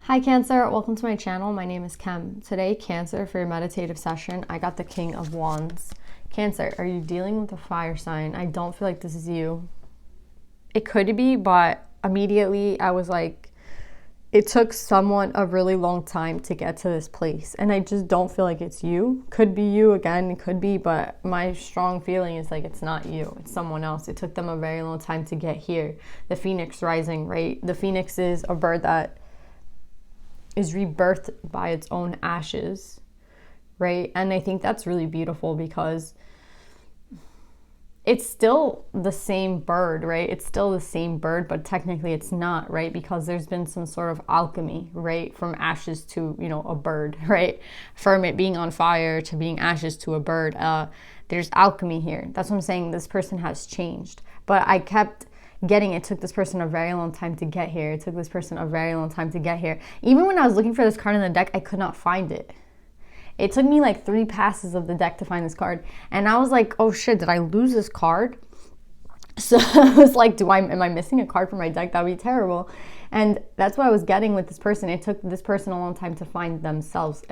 Hi Cancer, welcome to my channel. My name is Kem. Today, Cancer, for your meditative session, I got the King of Wands. Cancer, are you dealing with a fire sign? I don't feel like this is you. It could be, but immediately I was like, it took someone a really long time to get to this place. And I just don't feel like it's you. Could be you again, it could be, but my strong feeling is like it's not you. It's someone else. It took them a very long time to get here. The phoenix rising, right? The phoenix is a bird that is rebirthed by its own ashes, right? And I think that's really beautiful because it's still the same bird, right? It's still the same bird, but technically it's not, right? Because there's been some sort of alchemy, right? From ashes to, a bird, right? From it being on fire to being ashes to a bird. There's alchemy here. That's what I'm saying. This person has changed. But I kept getting it took this person a very long time to get here. It took this person a very long time to get here. Even when I was looking for this card in the deck, I could not find it. It took me like 3 passes of the deck to find this card. And I was like, oh shit, did I lose this card? So I was like, am I missing a card from my deck? That would be terrible. And that's what I was getting with this person. It took this person a long time to find themselves.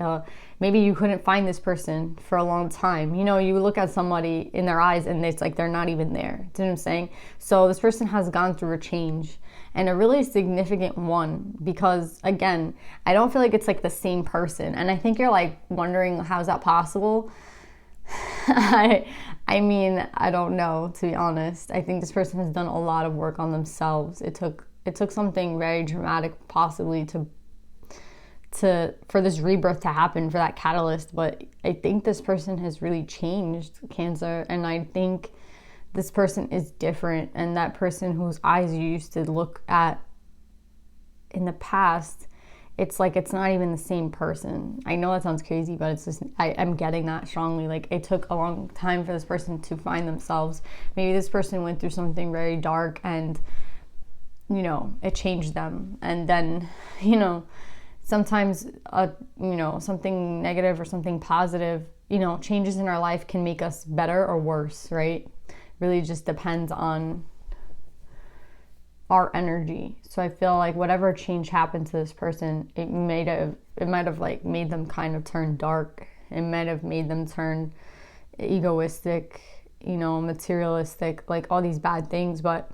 Maybe you couldn't find this person for a long time. You look at somebody in their eyes and it's like they're not even there. Do you know what I'm saying? So this person has gone through a change, and a really significant one, because again, I don't feel like it's like the same person. And I think you're like wondering, how's that possible? I mean, I don't know, to be honest. I think this person has done a lot of work on themselves. It took something very dramatic possibly for this rebirth to happen, for that catalyst. But I think this person has really changed, Cancer, and I think this person is different. And that person whose eyes you used to look at in the past, it's like it's not even the same person. I know that sounds crazy, but it's just I'm getting that strongly. Like, it took a long time for this person to find themselves. Maybe this person went through something very dark and it changed them. And then sometimes something negative or something positive, changes in our life can make us better or worse, right? Really just depends on our energy. So I feel like whatever change happened to this person, it might have like made them kind of turn dark. It might have made them turn egoistic, materialistic, like all these bad things. But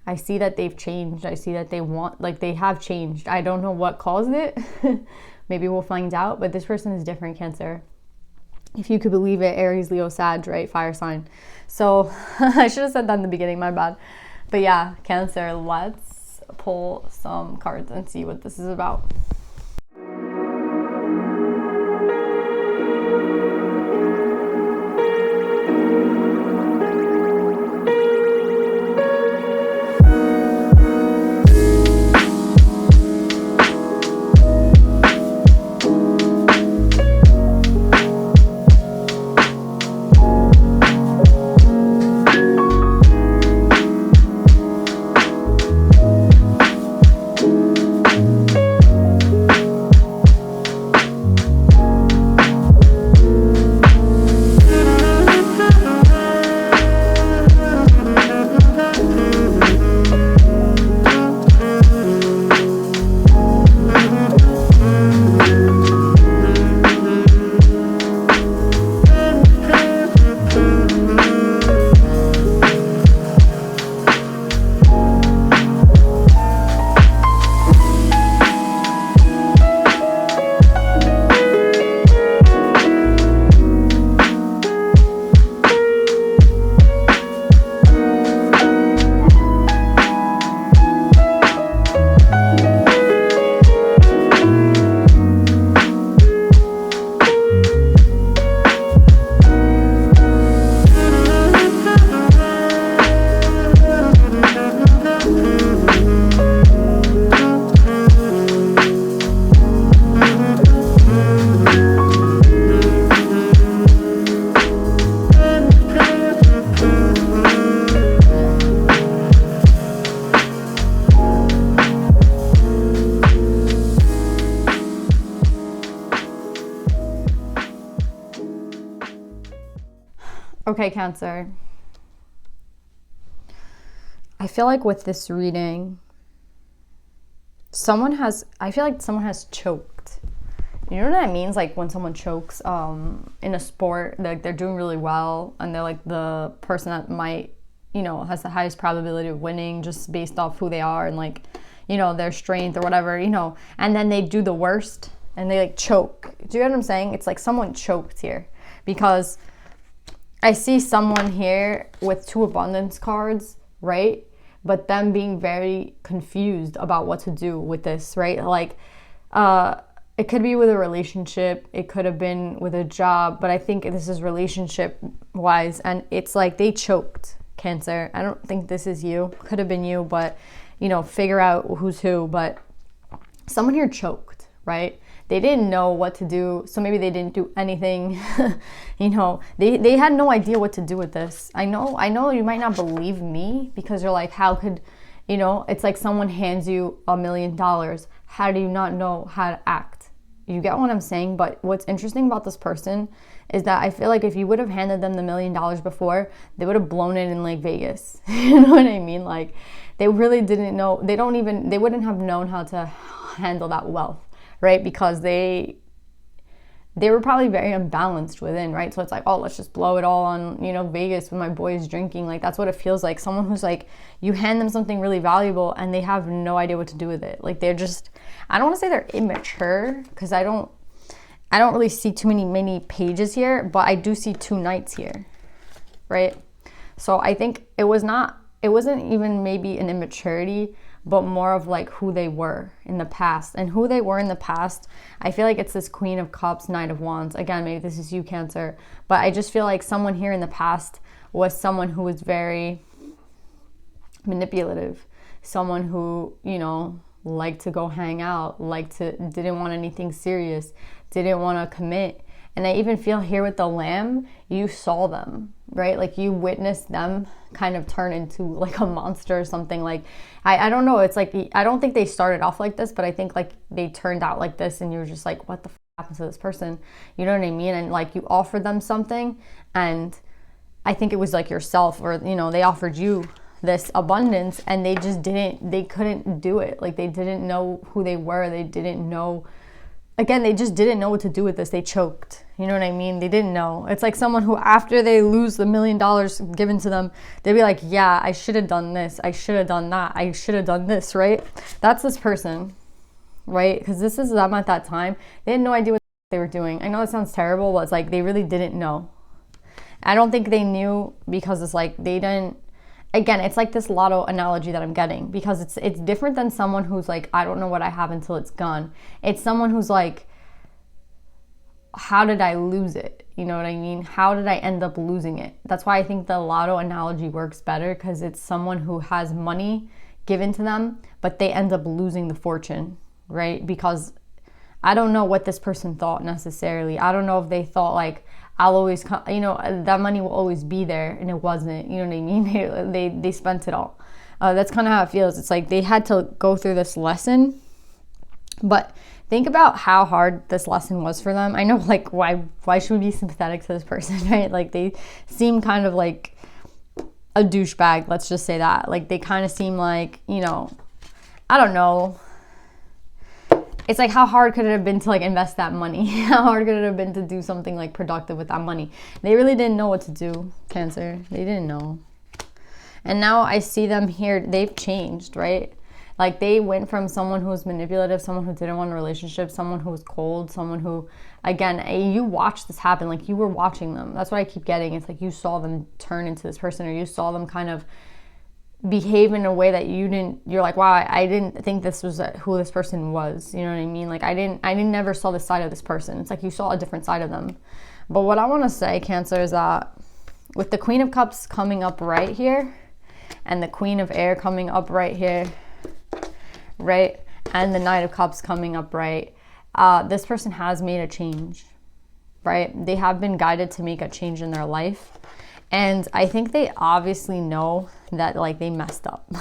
I see that they've changed. I see that they have changed. I don't know what caused it. Maybe we'll find out. But this person is different, Cancer. If you could believe it, Aries, Leo, Sag, right? Fire sign. So I should have said that in the beginning, my bad. But yeah, Cancer, let's pull some cards and see what this is about. Okay, Cancer. I feel like with this reading, I feel like someone has choked. You know what that means? Like when someone chokes in a sport, like they're doing really well and they're like the person that might, you know, has the highest probability of winning just based off who they are and like, you know, their strength or whatever, you know, and then they do the worst and they like choke. Do you know what I'm saying? It's like someone choked here because I see someone here with 2 abundance cards, right? But them being very confused about what to do with this, right? Like, it could be with a relationship, it could have been with a job, but I think this is relationship wise, and it's like they choked, Cancer. I don't think this is you. Could have been you, but, you know, figure out who's who. But someone here choked, right? They didn't know what to do, so maybe they didn't do anything. You know, they had no idea what to do with this. I know you might not believe me because you're like, how could, you know, it's like someone hands you $1 million. How do you not know how to act? You get what I'm saying? But what's interesting about this person is that I feel like if you would have handed them the $1 million before, they would have blown it in like Vegas. You know what I mean? Like they really didn't know. They wouldn't have known how to handle that wealth, right? Because they were probably very unbalanced within, right? So it's like, oh, let's just blow it all on, you know, Vegas when my boy is drinking. Like that's what it feels like. Someone who's like, you hand them something really valuable and they have no idea what to do with it. Like they're just, I don't want to say they're immature because I don't really see too many pages here, but I do see 2 knights here, right? So I think it wasn't even maybe an immaturity, but more of like who they were in the past. And who they were in the past, I feel like it's this Queen of Cups, Knight of Wands. Again, maybe this is you, Cancer, but I just feel like someone here in the past was someone who was very manipulative, someone who, you know, liked to go hang out, didn't want anything serious, didn't want to commit. And I even feel here with the Lamb, you saw them, right? Like you witnessed them kind of turn into like a monster or something. Like, I don't know. It's like, I don't think they started off like this, but I think like they turned out like this and you were just like, what the happened to this person? You know what I mean? And like you offered them something and I think it was like yourself or, you know, they offered you this abundance and they couldn't do it. Like they didn't know who they were. They didn't know. Again, they just didn't know what to do with this. They choked. You know what I mean? They didn't know. It's like someone who, after they lose the $1 million given to them, they'd be like, yeah, I should have done this. I should have done that. I should have done this, right? That's this person, right? Because this is them at that time. They had no idea what they were doing. I know it sounds terrible, but it's like they really didn't know. I don't think they knew because it's like they didn't. Again, it's like this lotto analogy that I'm getting because it's different than someone who's like, I don't know what I have until it's gone. It's someone who's like, how did I lose it? You know what I mean? How did I end up losing it? That's why I think the lotto analogy works better because it's someone who has money given to them, but they end up losing the fortune, right? Because I don't know what this person thought necessarily. I don't know if they thought like, I'll always, you know, that money will always be there, and it wasn't. You know what I mean? They spent it all. That's kind of how it feels. It's like they had to go through this lesson, but think about how hard this lesson was for them. I know, like, why should we be sympathetic to this person, right? Like they seem kind of like a douchebag. Let's just say that. Like they kind of seem like, you know, I don't know. It's like, how hard could it have been to like invest that money? How hard could it have been to do something like productive with that money? They really didn't know what to do, Cancer. They didn't know. And now I see them here. They've changed, right? Like they went from someone who was manipulative, someone who didn't want a relationship, someone who was cold, someone who, again, you watched this happen. Like you were watching them. That's what I keep getting. It's like you saw them turn into this person, or you saw them kind of behave in a way that you're like, wow, I didn't think this was who this person was. You know what I mean? Like I never saw the side of this person. It's like you saw a different side of them. But what I want to say, Cancer, is that with the Queen of Cups coming up right here and the Queen of Air coming up right here, right, and the Knight of Cups coming up right, this person has made a change, right? They have been guided to make a change in their life. And I think they obviously know that like they messed up.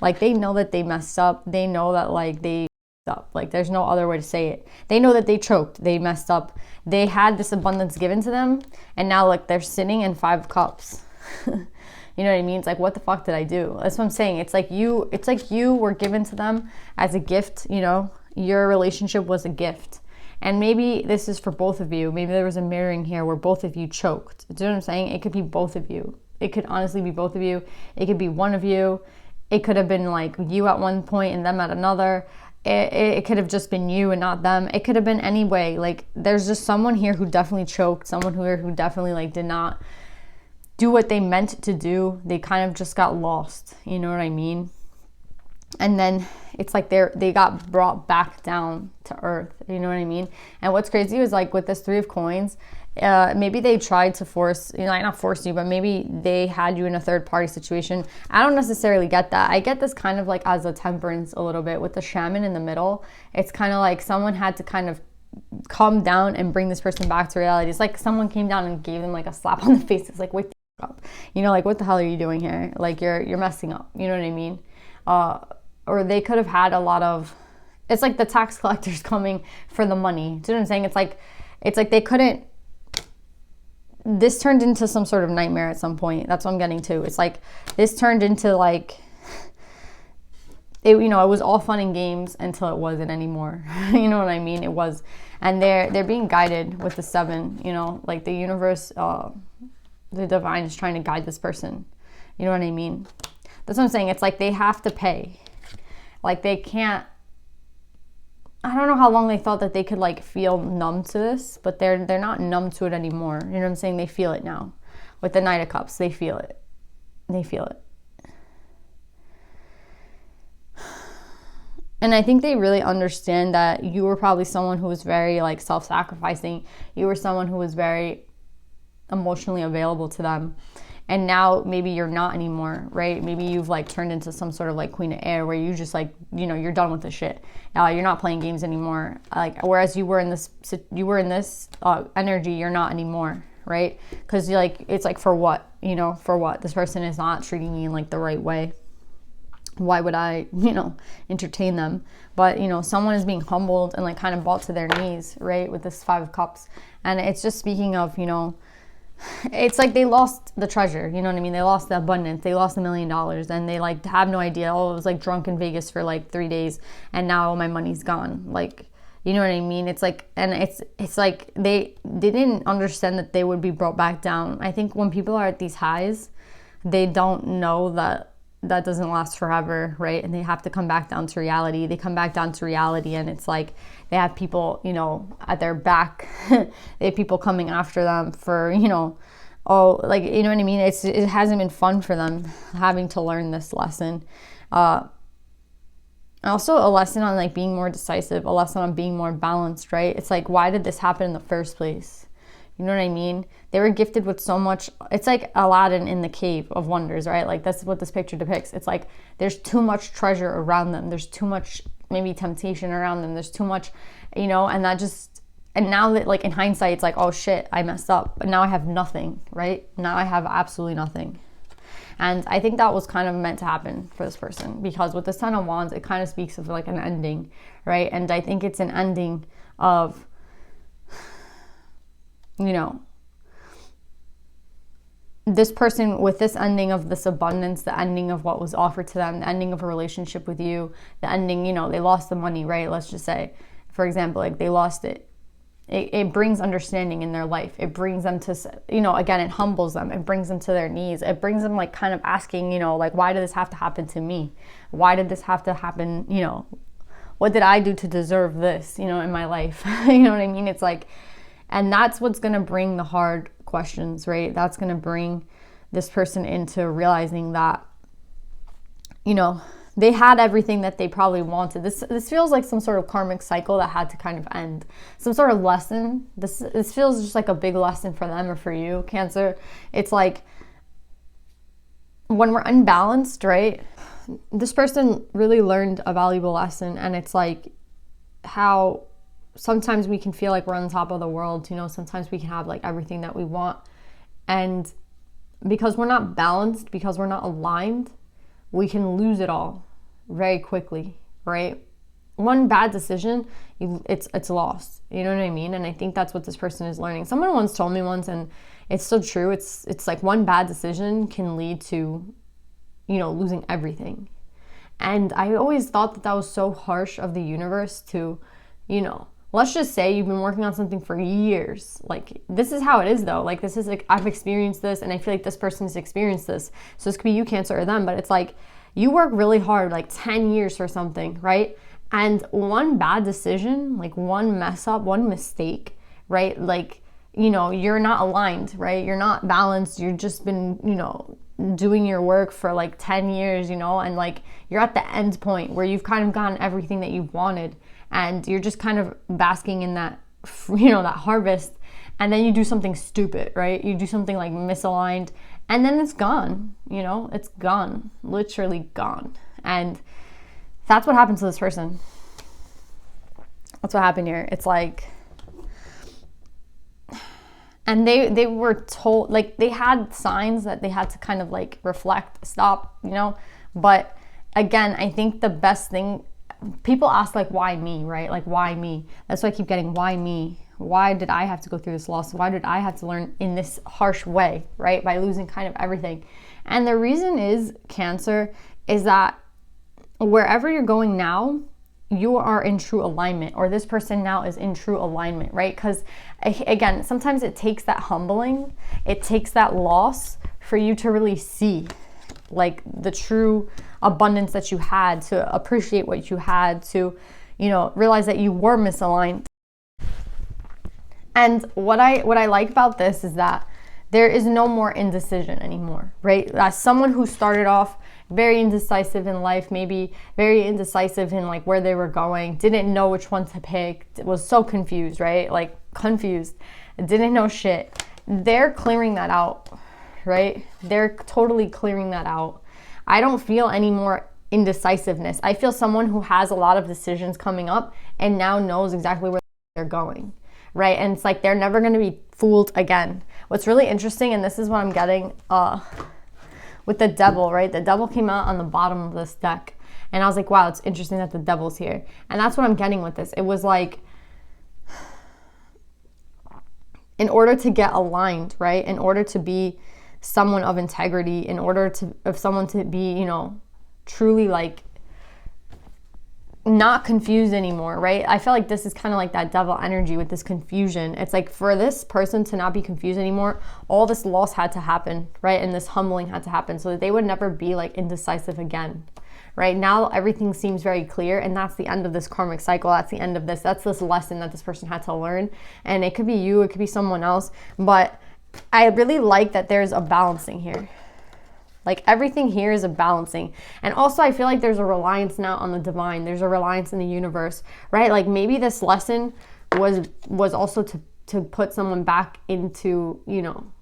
Like they know that they messed up. They know that like they messed up. Like there's no other way to say it. They know that they choked. They messed up. They had this abundance given to them. And now like they're sitting in 5 cups. You You know what I mean? It's like, what the fuck did I do? That's what I'm saying. It's like you were given to them as a gift, you know? Your relationship was a gift. And maybe this is for both of you. Maybe there was a mirroring here where both of you choked. Do you know what I'm saying? It could be both of you. It could honestly be both of you. It could be one of you. It could have been like you at one point and them at another. It could have just been you and not them. It could have been any way. Like, there's just someone here who definitely choked. Someone who definitely like did not do what they meant to do. They kind of just got lost. You know what I mean? And then it's like they got brought back down to earth. You know what I mean? And what's crazy is like with this 3 of coins, maybe they tried to force, you know, like not force you, but maybe they had you in a third party situation. I don't necessarily get that. I get this kind of like as a temperance a little bit with the shaman in the middle. It's kind of like someone had to kind of calm down and bring this person back to reality. It's like someone came down and gave them like a slap on the face. It's like, wake the up. You know, like, what the hell are you doing here? Like, you're messing up. You know what I mean? Or they could have had a lot of, it's like the tax collectors coming for the money. Do you know what I'm saying? It's like they couldn't, this turned into some sort of nightmare at some point. That's what I'm getting to. It's like, this turned into like, it was all fun and games until it wasn't anymore. You know what I mean? It was, and they're being guided with the 7, you know, like the universe, the divine is trying to guide this person. You know what I mean? That's what I'm saying. It's like they have to pay. Like, they can't, I don't know how long they thought that they could like feel numb to this, but they're not numb to it anymore. You know what I'm saying? They feel it now. With the Knight of Cups, they feel it. They feel it. And I think they really understand that you were probably someone who was very like self-sacrificing. You were someone who was very emotionally available to them. And now maybe you're not anymore, right? Maybe you've like turned into some sort of like Queen of Air where you just like, you know, you're done with the shit. You're not playing games anymore. Like, whereas you were in this energy, you're not anymore, right? Because like, it's like, for what? You know, for what? This person is not treating me in like the right way. Why would I, you know, entertain them? But, you know, someone is being humbled and like kind of brought to their knees, right? With this 5 of Cups. And it's just speaking of, you know, it's like they lost the treasure, you know what I mean? They lost the abundance, they lost $1 million, and they like have no idea. Oh, it was like drunk in Vegas for like 3 days, and now all my money's gone. Like, you know what I mean? It's like, and it's like they didn't understand that they would be brought back down. I think when people are at these highs, they don't know that doesn't last forever, right? And they have to come back down to reality. They come back down to reality, and it's like they have people, you know, at their back. They have people coming after them for, you know, oh, like, you know what I mean? It hasn't been fun for them having to learn this lesson. Also a lesson on like being more decisive, a lesson on being more balanced, right? It's like, why did this happen in the first place? You know what I mean? They were gifted with so much. It's like Aladdin in the Cave of Wonders, right? Like, that's what this picture depicts. It's like there's too much treasure around them. There's too much maybe temptation around them. There's too much, you know, and now that like in hindsight, it's like, oh shit, I messed up. But now I have nothing, right? Now I have absolutely nothing. And I think that was kind of meant to happen for this person, because with this 10 of Wands, it kind of speaks of like an ending, right? And I think it's an ending of, you know, this person with this ending of this abundance, the ending of what was offered to them, the ending of a relationship with you, the ending, you know, they lost the money, right? Let's just say, for example, like they lost it. It brings understanding in their life. It brings them to, you know, again, it humbles them. It brings them to their knees. It brings them like kind of asking, you know, like, why did this have to happen to me? Why did this have to happen? You know, what did I do to deserve this, you know, in my life? You know what I mean? It's like, and that's what's going to bring the hard questions, right? That's going to bring this person into realizing that, you know, they had everything that they probably wanted. This feels like some sort of karmic cycle that had to kind of end. Some sort of lesson. This feels just like a big lesson for them or for you, Cancer. It's like when we're unbalanced, right? This person really learned a valuable lesson, and it's like how sometimes we can feel like we're on the top of the world, you know, sometimes we can have like everything that we want. And because we're not balanced, because we're not aligned, we can lose it all very quickly, right? One bad decision, it's lost. You know what I mean? And I think that's what this person is learning. Someone once told me once, and it's so true. It's like one bad decision can lead to, you know, losing everything. And I always thought that that was so harsh of the universe to, you know, let's just say you've been working on something for years. Like, this is how it is though. Like, this is like, I've experienced this, and I feel like this person's experienced this. So this could be you, Cancer, or them, but it's like, you work really hard, like 10 years for something, right? And one bad decision, like one mess up, one mistake, right? Like, you know, you're not aligned, right? You're not balanced. You've just been, you know, doing your work for like 10 years, you know, and like you're at the end point where you've kind of gotten everything that you've wanted, and you're just kind of basking in that, you know, that harvest. And then you do something stupid, right? You do something like misaligned, and then it's gone, you know, it's gone, literally gone. And that's what happened to this person. That's what happened here. It's like, and they were told, like, they had signs that they had to kind of like reflect, stop, you know. But again, I think the best thing, people ask like, why me, right? Like, why me? That's why I keep getting, why me? Why did I have to go through this loss? Why did I have to learn in this harsh way, right? By losing kind of everything. And the reason is, Cancer, is that wherever you're going now, you are in true alignment, or this person now is in true alignment, right? Because again, sometimes it takes that humbling, it takes that loss for you to really see like the true abundance that you had, to appreciate what you had, to, you know, realize that you were misaligned. And what I like about this is that there is no more indecision anymore, right? As someone who started off very indecisive in life, maybe very indecisive in like where they were going, didn't know which one to pick, was so confused, right? Like confused, didn't know shit. They're clearing that out, right? They're totally clearing that out. I don't feel any more indecisiveness. I feel someone who has a lot of decisions coming up and now knows exactly where they're going, right? And it's like they're never going to be fooled again. What's really interesting, and this is what I'm getting with the devil, right? The devil came out on the bottom of this deck, and I was like, wow, it's interesting that the devil's here. And that's what I'm getting with this. It was like, in order to get aligned, right? In order to be someone of integrity, in order to, of someone to be, you know, truly like not confused anymore, right? I feel like this is kind of like that devil energy with this confusion. It's like for this person to not be confused anymore, all this loss had to happen, right? And this humbling had to happen so that they would never be like indecisive again, right? Now everything seems very clear, and that's the end of this karmic cycle. That's the end of this. That's this lesson that this person had to learn. And it could be you, it could be someone else, but I really like that there's a balancing here. Like everything here is a balancing. And also I feel like there's a reliance now on the divine. There's a reliance in the universe, right? Like maybe this lesson was also to put someone back into, you know,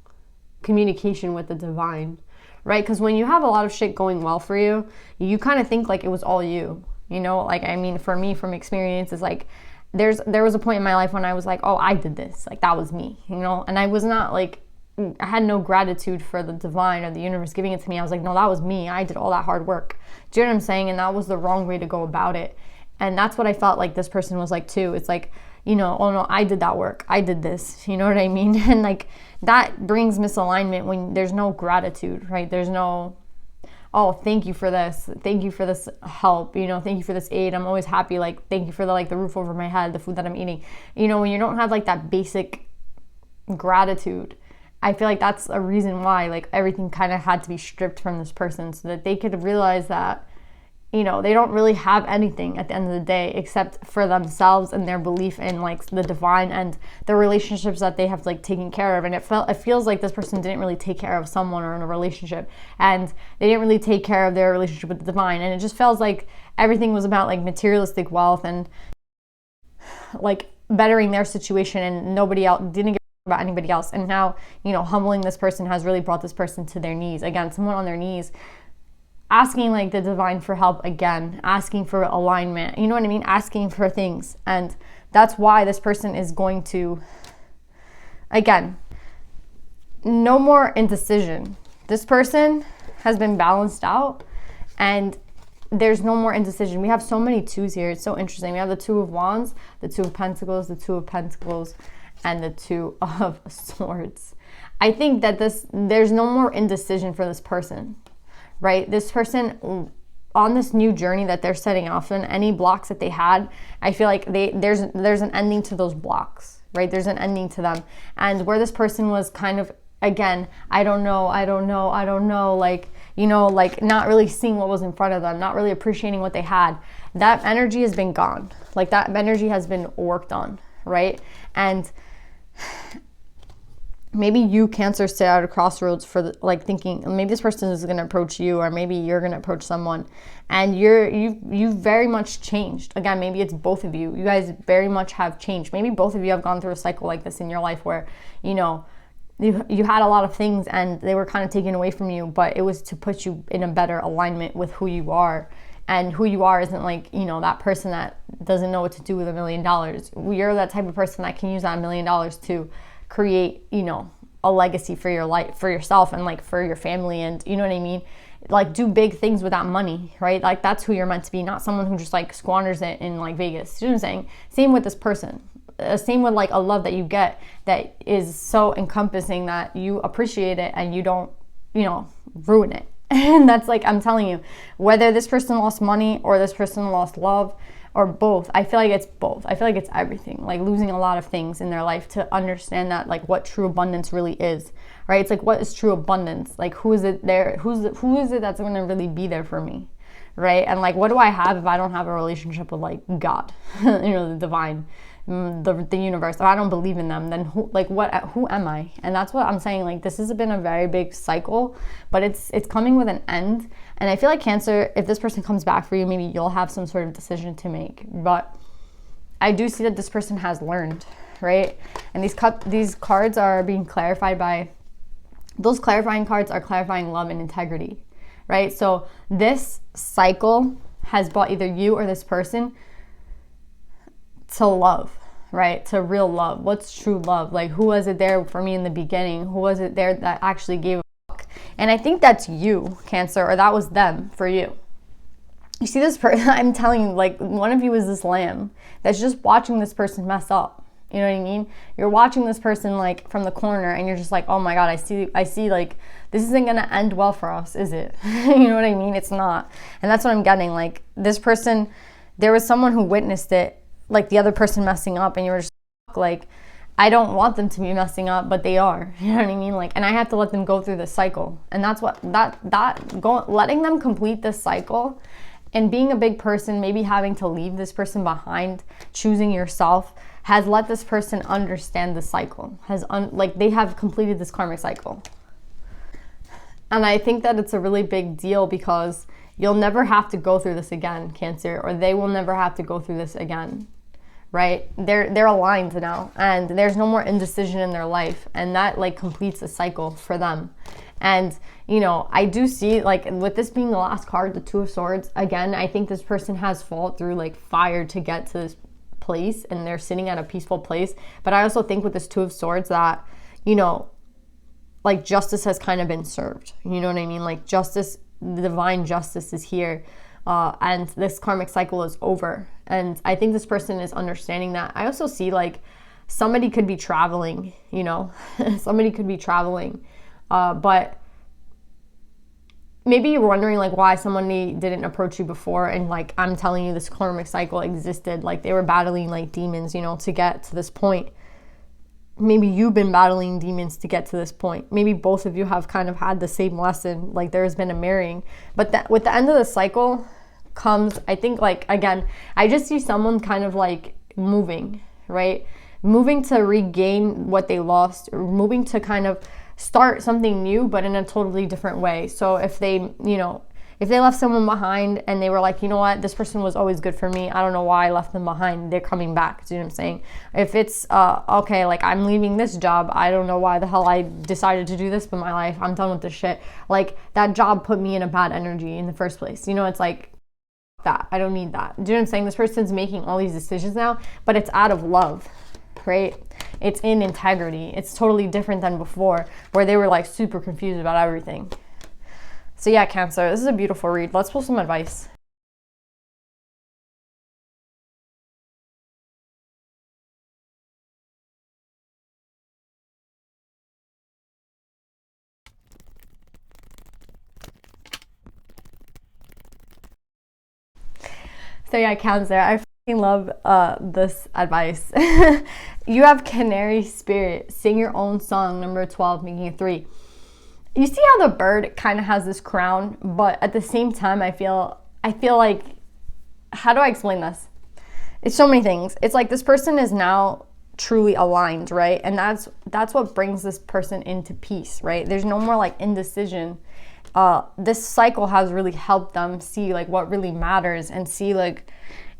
communication with the divine, right? Because when you have a lot of shit going well for you, you kind of think like it was all you, you know? Like, I mean, for me, from experience, it's like there was a point in my life when I was like, oh, I did this. Like that was me, you know? And I was not like, I had no gratitude for the divine or the universe giving it to me. I was like, no, that was me. I did all that hard work. Do you know what I'm saying? And that was the wrong way to go about it. And that's what I felt like this person was like too. It's like, you know, oh no, I did that work. I did this. You know what I mean? And like that brings misalignment when there's no gratitude, right? There's no, oh, thank you for this. Thank you for this help. You know, thank you for this aid. I'm always happy. Like, thank you for the, like the roof over my head, the food that I'm eating. You know, when you don't have like that basic gratitude, I feel like that's a reason why like everything kind of had to be stripped from this person so that they could realize that, you know, they don't really have anything at the end of the day except for themselves and their belief in like the divine and the relationships that they have like taken care of. And it feels like this person didn't really take care of someone or in a relationship, and they didn't really take care of their relationship with the divine. And it just feels like everything was about like materialistic wealth and like bettering their situation, and nobody else didn't get about anybody else. And now, you know, humbling this person has really brought this person to their knees. Again, someone on their knees asking like the divine for help again, asking for alignment, you know what I mean? Asking for things. And that's why this person is going to, again, no more indecision. This person has been balanced out and there's no more indecision. We have so many twos here. It's so interesting. We have the Two of Wands, the Two of Pentacles, the Two of Pentacles, and the Two of Swords. I think that there's no more indecision for this person, right? This person on this new journey that they're setting off in, any blocks that they had, I feel like there's an ending to those blocks, right? There's an ending to them. And where this person was kind of, again, I don't know, like, you know, like not really seeing what was in front of them, not really appreciating what they had, that energy has been gone. Like that energy has been worked on, right? And maybe you, Cancer, sit at a crossroads for like thinking maybe this person is going to approach you, or maybe you're going to approach someone, and you've very much changed. Again, maybe it's both of you. You guys very much have changed. Maybe both of you have gone through a cycle like this in your life where, you know, you had a lot of things and they were kind of taken away from you, but it was to put you in a better alignment with who you are. And who you are isn't like, you know, that person that doesn't know what to do with $1 million. You're that type of person that can use that $1 million to create, you know, a legacy for your life, for yourself, and like for your family, and you know what I mean? Like do big things with that money, right? Like that's who you're meant to be, not someone who just like squanders it in like Vegas. You know what I'm saying? Same with this person. Same with like a love that you get that is so encompassing that you appreciate it and you don't, you know, ruin it. And that's like, I'm telling you, whether this person lost money or this person lost love or both, I feel like it's both. I feel like it's everything, like losing a lot of things in their life to understand that, like what true abundance really is, right? It's like, what is true abundance? Like who is it there? Who is it that's going to really be there for me? Right? And like, what do I have if I don't have a relationship with like God, you know, the divine, the universe? If I don't believe in them, then who am I? And that's what I'm saying. Like, this has been a very big cycle, but it's coming with an end. And I feel like Cancer, if this person comes back for you, maybe you'll have some sort of decision to make. But I do see that this person has learned, right? And these cards are being clarified by, those clarifying cards are clarifying love and integrity, right? So this cycle has brought either you or this person to love, right? To real love. What's true love? Like, who was it there for me in the beginning? Who was it there that actually gave a fuck? And I think that's you, Cancer, or that was them for you. You see this person, I'm telling you, like, one of you is this lamb that's just watching this person mess up. You know what I mean? You're watching this person like from the corner and you're just like, oh my God, I see like, this isn't going to end well for us, is it? You know what I mean? It's not. And that's what I'm getting. Like, this person, there was someone who witnessed it, like the other person messing up, and you were just like, I don't want them to be messing up, but they are. You know what I mean? Like, and I have to let them go through this cycle. And that's what, letting them complete this cycle and being a big person, maybe having to leave this person behind, choosing yourself, has let this person understand the cycle, like they have completed this karmic cycle. And I think that it's a really big deal because you'll never have to go through this again, Cancer, or they will never have to go through this again, right? They're aligned now, and there's no more indecision in their life, and that like completes a cycle for them. And, you know, I do see, like, with this being the last card, the Two of Swords, again, I think this person has fought through like fire to get to this place, and they're sitting at a peaceful place. But I also think with this Two of Swords that, you know, like justice has kind of been served. You know what I mean? Like justice, the divine justice is here, and this karmic cycle is over. And I think this person is understanding that. I also see like somebody could be traveling, you know, somebody could be traveling, but maybe you're wondering like why somebody didn't approach you before, and like I'm telling you, this karmic cycle existed. Like they were battling like demons, you know, to get to this point. Maybe you've been battling demons to get to this point. Maybe both of you have kind of had the same lesson, like there has been a marrying. But that with the end of the cycle comes, I think, like, again, I just see someone kind of like moving, right? Moving to regain what they lost, or moving to kind of start something new, but in a totally different way. So if they, you know, if they left someone behind and they were like, you know what, this person was always good for me, I don't know why I left them behind, they're coming back. Do you know what I'm saying? If it's, okay, like I'm leaving this job, I don't know why the hell I decided to do this with my life, I'm done with this shit. Like that job put me in a bad energy in the first place. You know, it's like, that, I don't need that. Do you know what I'm saying? This person's making all these decisions now, but it's out of love, right? It's in integrity. It's totally different than before, where they were like super confused about everything. So yeah, Cancer, this is a beautiful read. Let's pull some advice. So yeah, Cancer, I fucking love this advice. You have canary spirit. Sing your own song, number 12, making it 3. You see how the bird kind of has this crown, but at the same time, I feel like, how do I explain this? It's so many things. It's like this person is now truly aligned, right? And that's what brings this person into peace, right? There's no more like indecision. This cycle has really helped them see like what really matters and see like,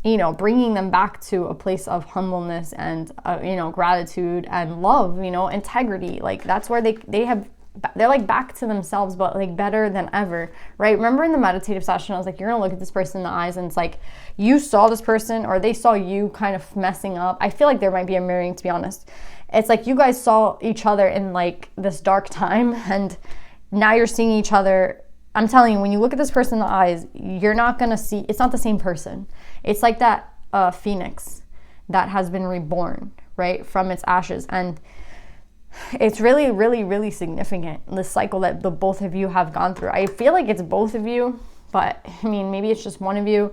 you know, bringing them back to a place of humbleness and, you know, gratitude and love, you know, integrity. Like that's where they're like back to themselves, but like better than ever, right? Remember in the meditative session, I was like, you're gonna look at this person in the eyes and it's like, you saw this person or they saw you kind of messing up. I feel like there might be a mirroring, to be honest. It's like you guys saw each other in like this dark time and now you're seeing each other. I'm telling you, when you look at this person in the eyes, you're not gonna see, it's not the same person. It's like that phoenix that has been reborn, right, from its ashes. And it's really, really, really significant, the cycle that the both of you have gone through. I feel like it's both of you, but I mean, maybe it's just one of you.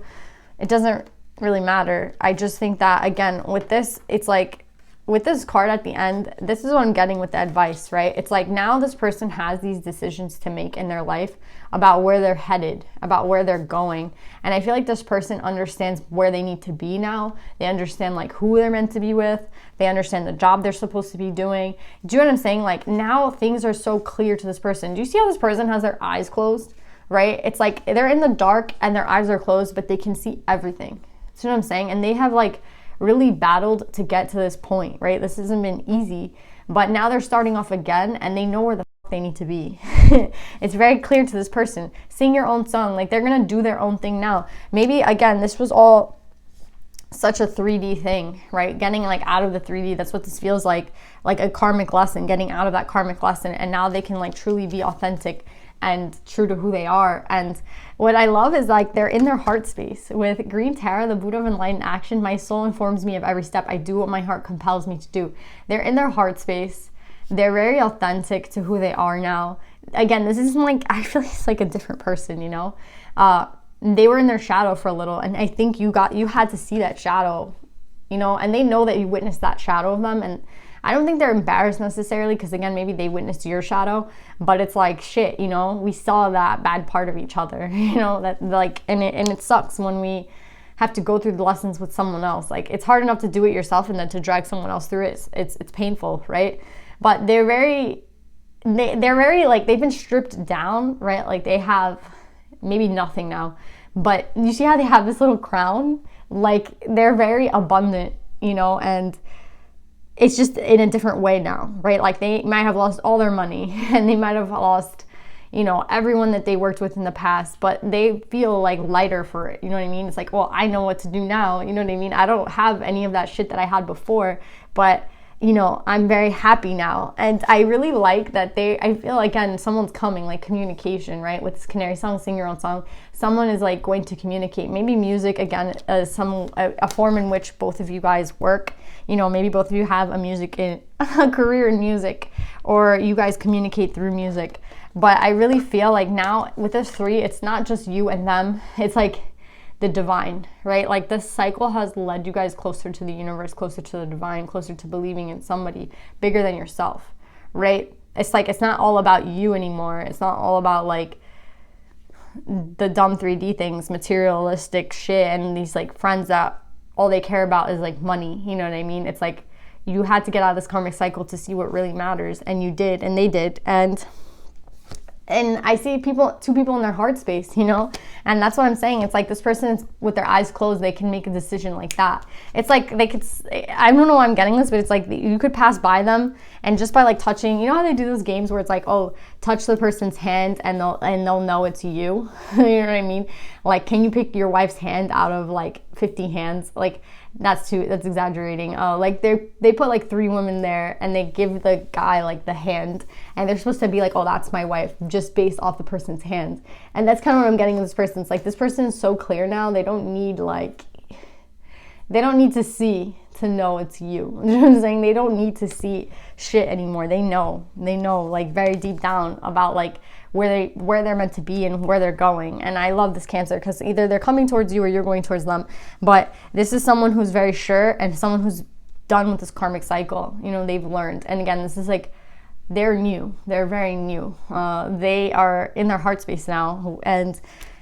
It doesn't really matter. I just think that, again, with this, it's like, with this card at the end, this is what I'm getting with the advice, right? It's like now this person has these decisions to make in their life about where they're headed, about where they're going. And I feel like this person understands where they need to be now. They understand like who they're meant to be with. They understand the job they're supposed to be doing. Do you know what I'm saying? Like now things are so clear to this person. Do you see how this person has their eyes closed, right? It's like they're in the dark and their eyes are closed, but they can see everything. See what I'm saying? And they have like really battled to get to this point, right? This hasn't been easy, but now they're starting off again and they know where the fuck they need to be. It's very clear to this person. Sing your own song. Like they're gonna do their own thing now. Maybe again, this was all such a 3D thing, right? Getting like out of the 3D, that's what this feels like a karmic lesson, getting out of that karmic lesson. And now they can like truly be authentic and true to who they are. And what I love is like they're in their heart space. With Green Tarot, the Buddha of Enlightened Action, my soul informs me of every step. I do what my heart compels me to do. They're in their heart space. They're very authentic to who they are now. Again, this isn't like, I feel like it's like a different person, you know? They were in their shadow for a little, and I think you had to see that shadow, you know? And they know that you witnessed that shadow of them, and I don't think they're embarrassed necessarily because, again, maybe they witnessed your shadow, but it's like, shit, you know, we saw that bad part of each other, you know, that like, and it sucks when we have to go through the lessons with someone else. Like, it's hard enough to do it yourself and then to drag someone else through it. It's painful, right? But they're very, like, they've been stripped down, right? Like, they have maybe nothing now, but you see how they have this little crown? Like, they're very abundant, you know, and it's just in a different way now, right? Like they might have lost all their money and they might have lost, you know, everyone that they worked with in the past, but they feel like lighter for it. You know what I mean? It's like, well, I know what to do now. You know what I mean? I don't have any of that shit that I had before, but you know, I'm very happy now. And I really like that I feel like, again, someone's coming, like communication, right? With this canary song, sing your own song. Someone is like going to communicate. Maybe music, again, a form in which both of you guys work. You know, maybe both of you have a career in music, or you guys communicate through music. But I really feel like now with this 3, it's not just you and them. It's like the divine, right? Like this cycle has led you guys closer to the universe, closer to the divine, closer to believing in somebody bigger than yourself, right? It's like, it's not all about you anymore. It's not all about like the dumb 3D things, materialistic shit, and these like friends that all they care about is like money. You know what I mean? It's like you had to get out of this karmic cycle to see what really matters, and you did, and they did. And I see two people in their heart space, you know? And that's what I'm saying. It's like this person is with their eyes closed, they can make a decision like that. It's like they could, I don't know why I'm getting this, but it's like you could pass by them and just by like touching, you know how they do those games where it's like, oh, touch the person's hand and they'll know it's you. You know what I mean? Like, can you pick your wife's hand out of like 50 hands? Like, that's exaggerating. Like they put like 3 women there and they give the guy like the hand and they're supposed to be like, oh, that's my wife, just based off the person's hand. And that's kind of what I'm getting with this person. It's like this person is so clear now, they don't need to see to know it's you. You know what I'm saying? They don't need to see shit anymore. They know like very deep down about like where they're meant to be and where they're going. And I love this Cancer because either they're coming towards you or you're going towards them. But this is someone who's very sure and someone who's done with this karmic cycle. You know, they've learned. And again, this is like, they're new. They're very new. They are in their heart space now. And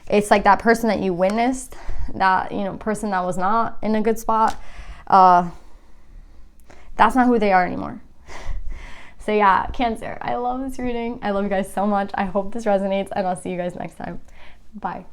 it's like that person that you witnessed, that, you know, person that was not in a good spot. That's not who they are anymore. So yeah, Cancer, I love this reading. I love you guys so much. I hope this resonates, and I'll see you guys next time. Bye.